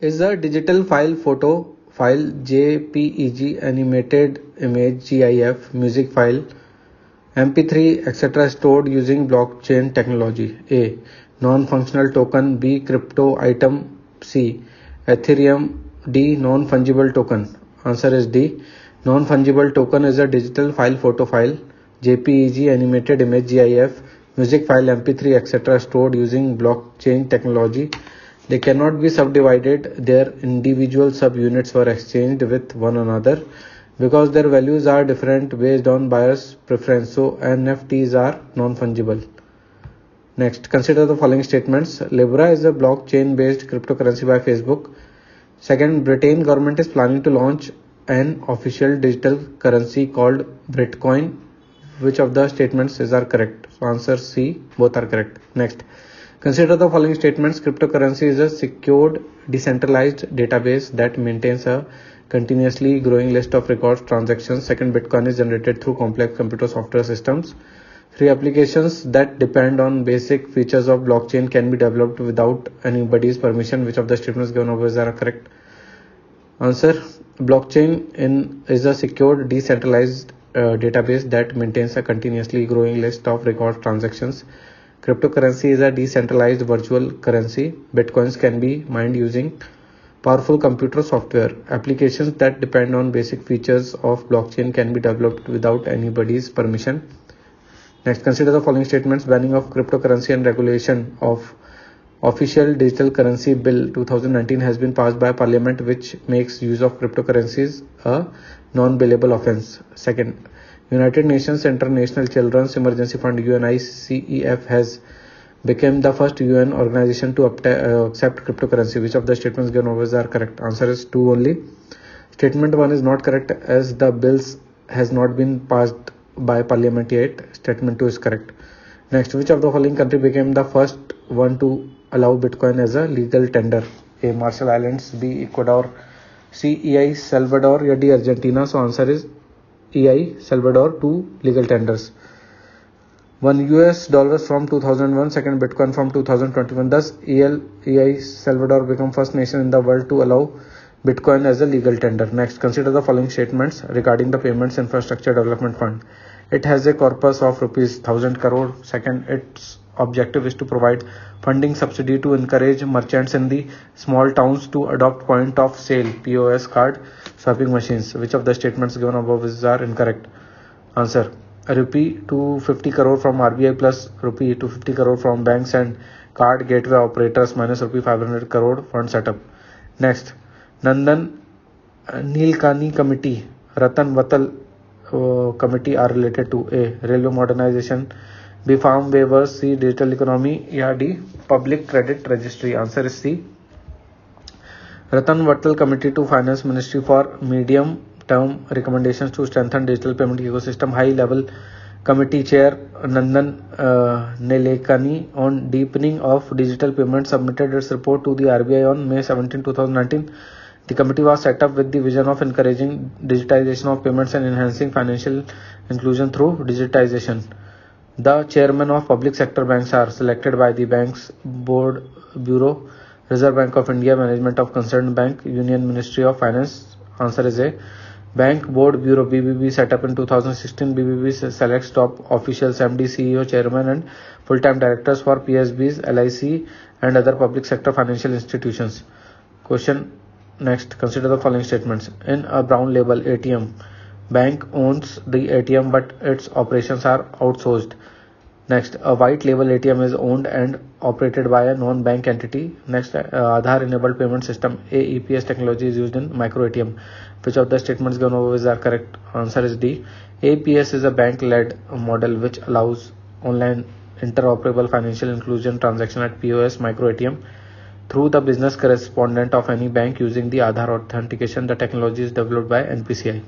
Is a digital file, photo file, JPEG, animated image, GIF, music file, MP3, etc. stored using blockchain technology? A. Non-functional token. B. Crypto item. C. Ethereum. D. Non-fungible token. Answer is D. Non-fungible token is a digital file, photo file, JPEG, animated image, GIF, music file, MP3, etc. stored using blockchain technology. They cannot be subdivided. Their individual subunits were exchanged with one another because their values are different based on buyer's preference. So NFTs are non-fungible. Next, consider the following statements. Libra is a blockchain-based cryptocurrency by Facebook. Second, Britain government is planning to launch an official digital currency called Bitcoin. Which of the statements are correct? So answer C, both are correct. Next, consider the following statements. Cryptocurrency is a secured, decentralized database that maintains a continuously growing list of records, transactions. Second, Bitcoin is generated through complex computer software systems. Three, applications that depend on basic features of blockchain can be developed without anybody's permission. Which of the statements given above are correct? Answer, blockchain is a secured, decentralized database that maintains a continuously growing list of record transactions. Cryptocurrency is a decentralized virtual currency. Bitcoins can be mined using powerful computer software. Applications that depend on basic features of blockchain can be developed without anybody's permission. Next, consider the following statements. Banning of cryptocurrency and regulation of Official Digital Currency Bill 2019 has been passed by Parliament, which makes use of cryptocurrencies a non-billable offence. Second, United Nations International Children's Emergency Fund UNICEF has become the first UN organization to accept cryptocurrency. Which of the statements given above are correct? Answer is 2 only. Statement 1 is not correct as the bills has not been passed by Parliament yet. Statement 2 is correct. Next, which of the following country became the first one to allow Bitcoin as a legal tender? A. Marshall Islands. B. Ecuador. C. EI Salvador. Or D. Argentina. So answer is EI Salvador, 2 legal tenders. $1 from 2001. Second, Bitcoin from 2021. Thus, EI Salvador became first nation in the world to allow Bitcoin as a legal tender. Next, consider the following statements regarding the Payments Infrastructure Development Fund. It has a corpus of rupees 1,000 crore. Second, its objective is to provide funding subsidy to encourage merchants in the small towns to adopt point of sale POS card swapping machines. Which of the statements given above are incorrect? Answer, rupee 250 crore from RBI plus rupee 250 crore from banks and card gateway operators minus rupee 500 crore fund setup. Next, Nandan Nilekani Committee, Ratan Vatal committee are related to A. Railway modernization, B. Farm waivers, C. Digital economy, या D. Public credit registry. Answer is C. Ratan Vatal committee to Finance Ministry for medium term recommendations to strengthen digital payment ecosystem. High level committee chair Nandan Nilekani on deepening of digital payments submitted its report to the RBI on May 17, 2019. The committee was set up with the vision of encouraging digitization of payments and enhancing financial inclusion through digitization. The chairmen of public sector banks are selected by the Bank's Board Bureau, Reserve Bank of India, Management of Concerned Bank, Union Ministry of Finance. Answer is A. Bank Board Bureau BBB set up in 2016. BBB selects top officials, MD, CEO, chairman and full-time directors for PSBs, LIC and other public sector financial institutions. Question. Next, consider the following statements. In a brown label ATM, bank owns the ATM but its operations are outsourced. Next, a white label ATM is owned and operated by a non-bank entity. Next, Aadhaar enabled payment system AEPS technology is used in micro ATM. Which of the statements given above are correct? Answer is D. AEPS is a bank-led model which allows online interoperable financial inclusion transaction at POS micro ATM through the business correspondent of any bank using the Aadhaar authentication. The technology is developed by NPCI.